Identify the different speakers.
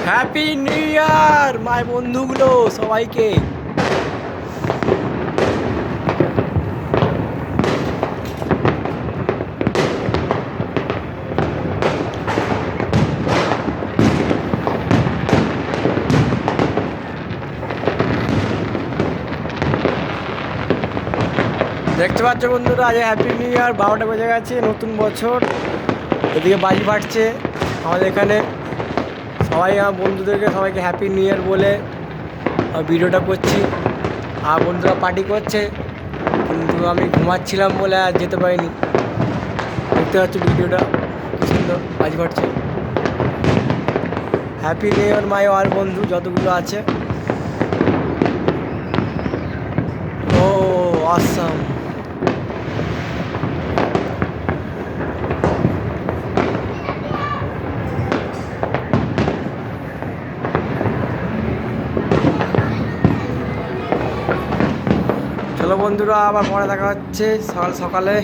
Speaker 1: Happy new year মাই বন্ধুগুলো সবাইকে। দেখতে পাচ্ছ বন্ধুরা, আজ হ্যাপি নিউ ইয়ার। 12টা বেজে গেছে, নতুন বছর। এদিকে বাজি ফাটছে আমাদের এখানে। সবাই আমার বন্ধুদেরকে সবাইকে হ্যাপি নিউ ইয়ার বলে ভিডিওটা করছি। আর বন্ধুরা পার্টি করছে, কিন্তু আমি ঘুমাচ্ছিলাম বলে আর যেতে পারিনি। দেখতে পাচ্ছ ভিডিওটা কি সুন্দর বাজি ফাটছে। হ্যাপি নিউ ইয়ার মাই আর বন্ধু যতগুলো আছে। ও আসাম। চলো বন্ধুরা, আবার পরে দেখা হচ্ছে সকালে।